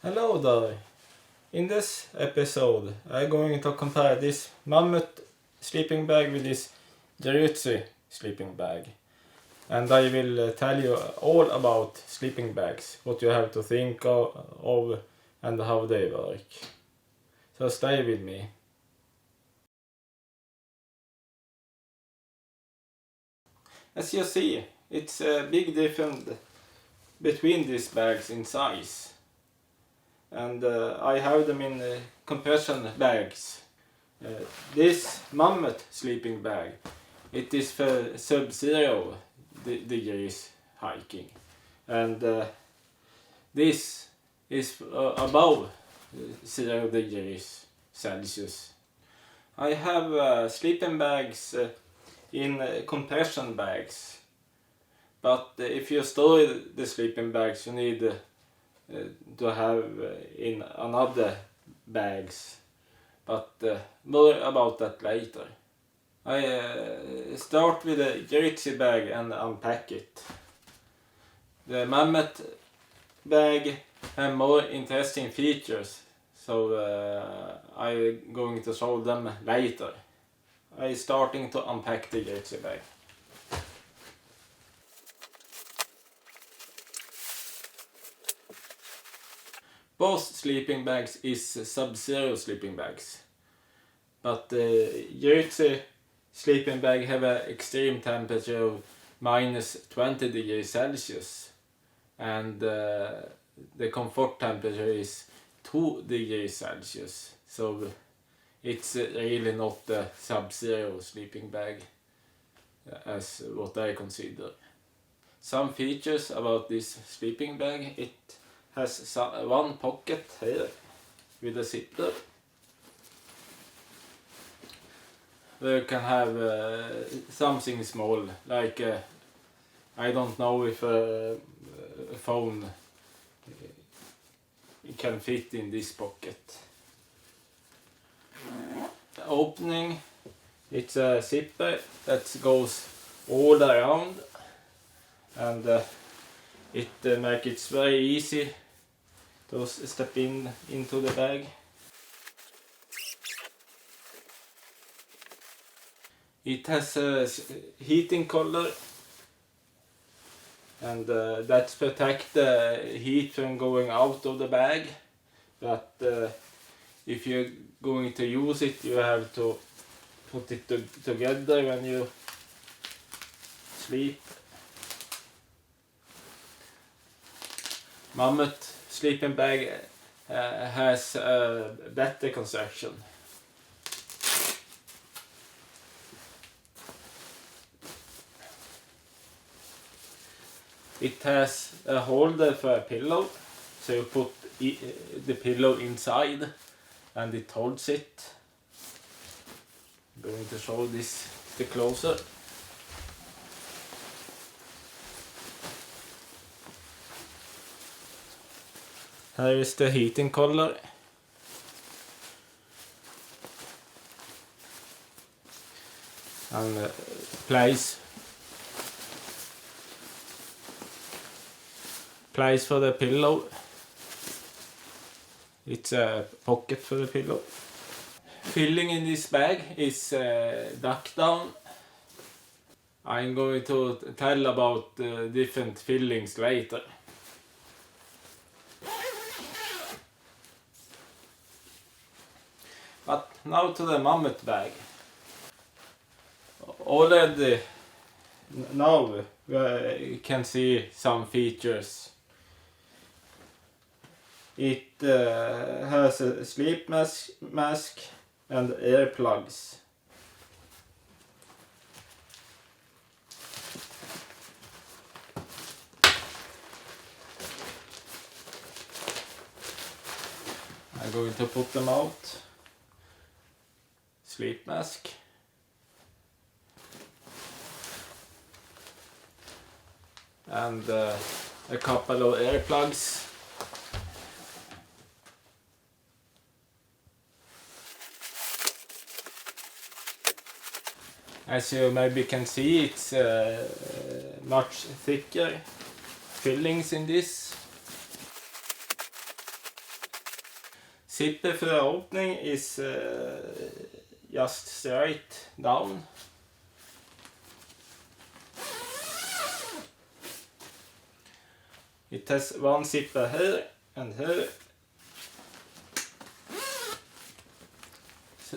Hello there. In this episode, I'm going to compare this Mammoth sleeping bag with this Jeruzzi sleeping bag. And I will tell you all about sleeping bags, what you have to think of and how they work. So stay with me. As you see, it's a big difference between these bags in size. And I have them in compression bags. This Mammoth sleeping bag, it is for sub-zero degrees hiking. And this is above 0 degrees Celsius. I have sleeping bags in compression bags. But if you store the sleeping bags, you need to have in another bags, but more about that later. I start with a Jeruzzi bag and unpack it. The Mammoth bag have more interesting features, so I'm going to show them later. I'm starting to unpack the Jeruzzi bag. Both sleeping bags is sub-zero sleeping bags, but the Jeruzzi sleeping bag have an extreme temperature of minus 20 degrees Celsius, and the comfort temperature is 2 degrees Celsius, so it's really not the sub-zero sleeping bag as what I consider. Some features about this sleeping bag: it has one pocket here with a zipper where you can have something small, like I don't know if a phone can fit in this pocket. The opening, it's a zipper that goes all around, and it makes it very easy to step into the bag. It has a heating collar, and that protects the heat from going out of the bag. But if you're going to use it, you have to put it together when you sleep. Mammoth sleeping bag has a better construction. It has a holder for a pillow, so you put the pillow inside and it holds it. I'm going to show this closer. Here is the heating collar. And place for the pillow. It's a pocket for the pillow. Filling in this bag is duck down. I'm going to tell about different fillings later. But now to the Mammoth bag. Already now you can see some features. It has a sleep mask and earplugs. I'm going to put them out. Sleep mask. And a couple of earplugs. As you maybe can see, it's much thicker fillings in this. Zipper for the opening is just straight down. It has one zipper here and here.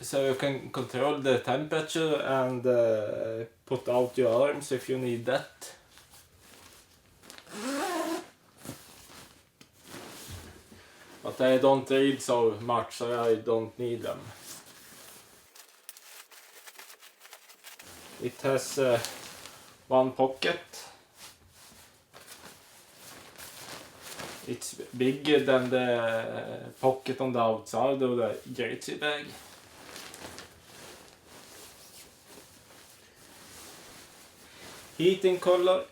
So you can control the temperature and put out your arms if you need that. But I don't read so much, so I don't need them. It has one pocket. It's bigger than the pocket on the outside of the Geritzi bag. Heating collar.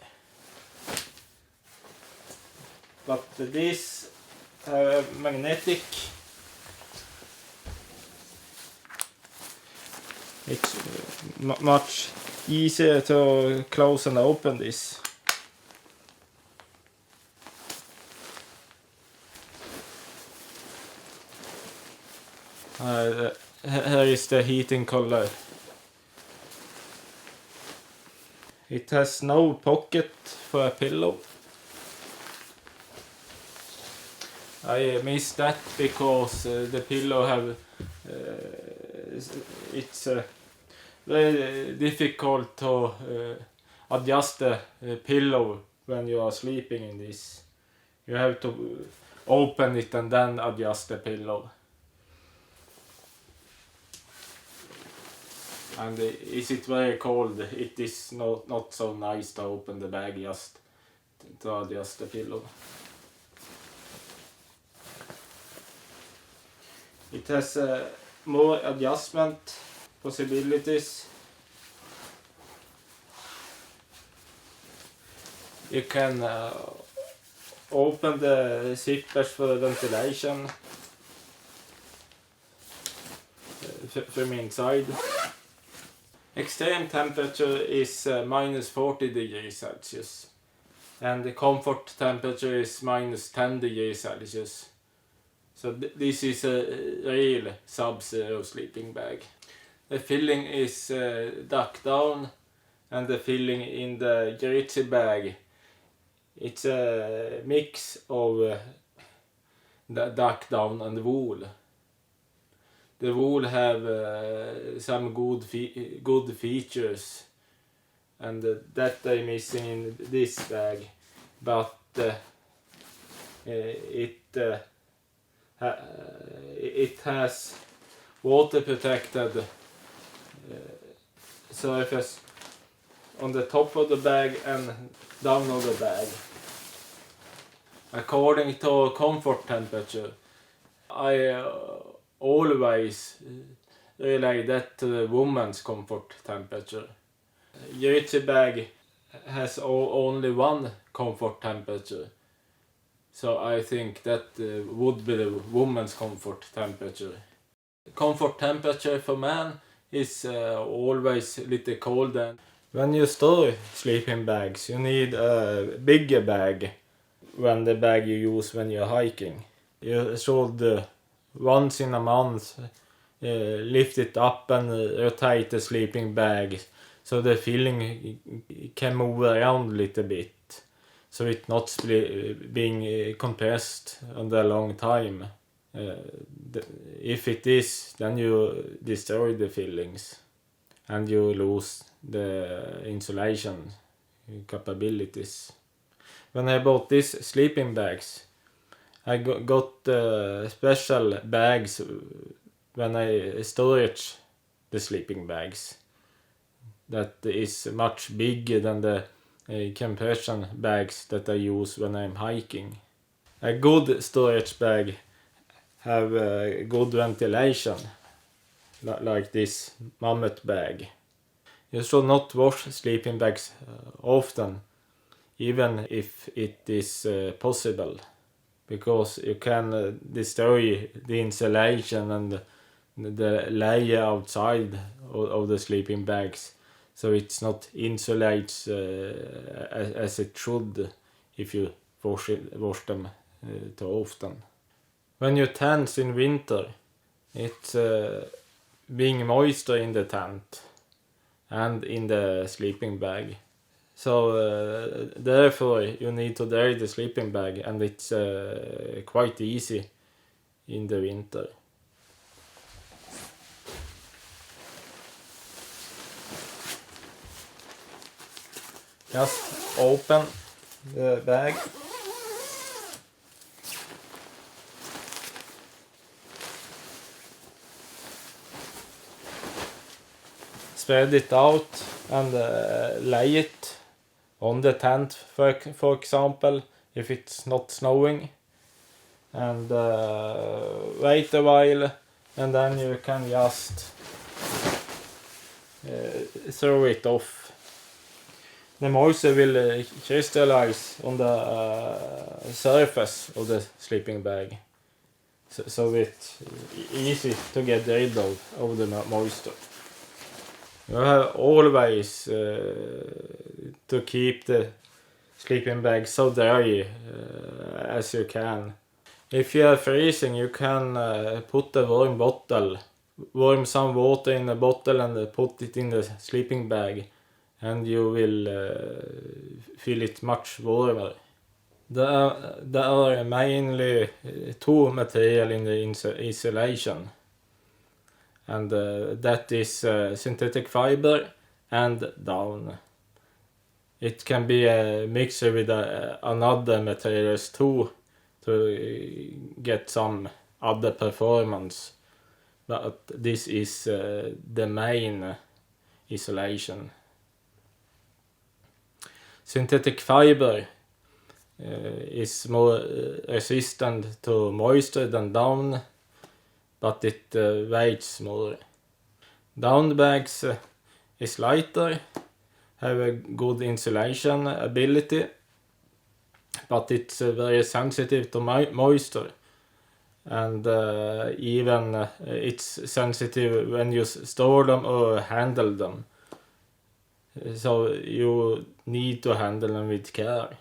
But this magnetic. It's much easier to close and open this. Here is the heating collar. It has no pocket for a pillow. I missed that because the pillow have it's very difficult to adjust the pillow when you are sleeping in this. You have to open it and then adjust the pillow. And is it very cold, it is not so nice to open the bag just to adjust the pillow. It has more adjustment possibilities. You can open the zippers for ventilation from inside. Extreme temperature is minus 40 degrees Celsius and the comfort temperature is minus 10 degrees Celsius. So this is a real sub-zero sleeping bag. The filling is duck down and the filling in the Geritzi bag, it's a mix of the duck down and wool. The wool have some good features and that I'm missing in this bag, but it has water protected surface on the top of the bag and down of the bag. According to comfort temperature, I always relate that to the woman's comfort temperature. Geritzi bag has only one comfort temperature, so I think that would be the woman's comfort temperature. Comfort temperature for man is always a little colder. When you store sleeping bags, you need a bigger bag than the bag you use when you're hiking. You should once in a month lift it up and rotate the sleeping bag so the filling can move around a little bit, so it's not being compressed under a long time. If it is, then you destroy the fillings and you lose the insulation capabilities. When I bought these sleeping bags, I got special bags when I storage the sleeping bags that is much bigger than the compression bags that I use when I'm hiking. A good storage bag have good ventilation, like this Mammoth bag. You should not wash sleeping bags often, even if it is possible, because you can destroy the insulation and the layer outside of the sleeping bags, so it's not insulates as it should if you wash them too often. When you tent in winter, it's being moisture in the tent and in the sleeping bag. So therefore you need to dry the sleeping bag, and it's quite easy in the winter. Just open the bag. Spread it out and lay it on the tent, for example, if it's not snowing. And wait a while, and then you can just throw it off. The moisture will crystallize on the surface of the sleeping bag, so it's easy to get rid of the moisture. You have always to keep the sleeping bag so dry as you can. If you are freezing, you can put a warm some water in a bottle and put it in the sleeping bag, and you will feel it much warmer. There are mainly two material in the insulation, and that is synthetic fiber and down. It can be a mixture with another materials too, to get some other performance, but this is the main isolation. Synthetic fiber is more resistant to moisture than down, but it weighs more. Down bags is lighter, have a good insulation ability, but it's very sensitive to moisture, and even it's sensitive when you store them or handle them. So you need to handle them with care,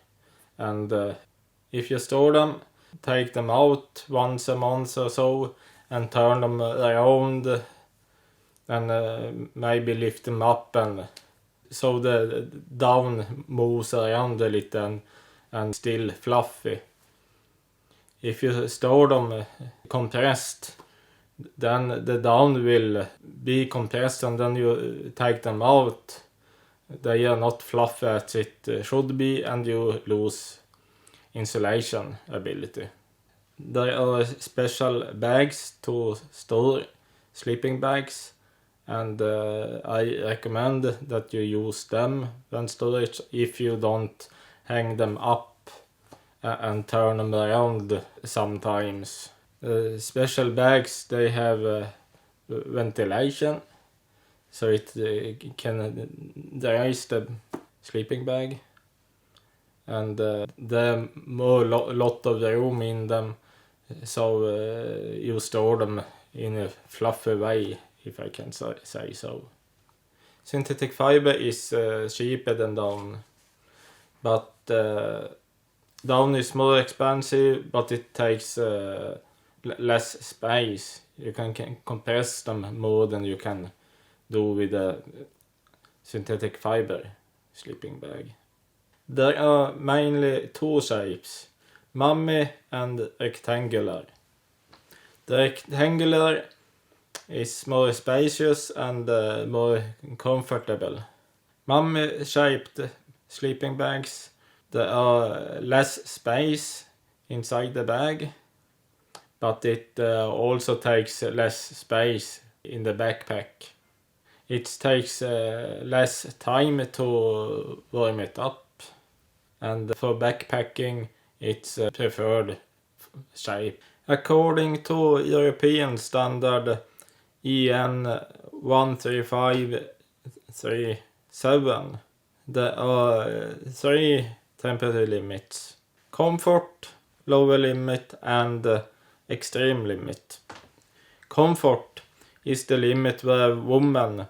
and if you store them, take them out once a month or so and turn them around and maybe lift them up, and so the down moves around a little and still fluffy. If you store them compressed, then the down will be compressed, and then you take them out. They are not fluffy as it should be, and you lose insulation ability. There are special bags to store sleeping bags, and I recommend that you use them when storage if you don't hang them up and turn them around sometimes. Special bags, they have ventilation, so it can raise the sleeping bag, and there are lot of room in them, so you store them in a fluffy way, if I can say so. Synthetic fiber is cheaper than down, but down is more expensive, but it takes less space. You can compress them more than you can do with a synthetic fiber sleeping bag. There are mainly two shapes, mummy and rectangular. The rectangular is more spacious and more comfortable. Mummy-shaped sleeping bags, there are less space inside the bag, but it also takes less space in the backpack. It takes less time to warm it up, and for backpacking it's a preferred shape. According to European standard EN 13537, there are three temperature limits: comfort, lower limit, and extreme limit. Comfort is the limit where a woman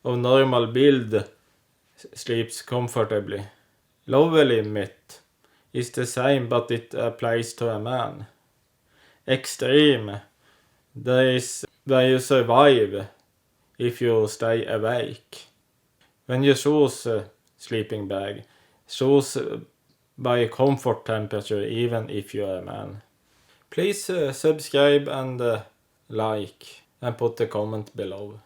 of normal build sleeps comfortably. Lower limit is the same, but it applies to a man. extreme. There is where you survive if you stay awake. When you choose a sleeping bag, choose by comfort temperature even if you are a man. Please subscribe and like and put a comment below.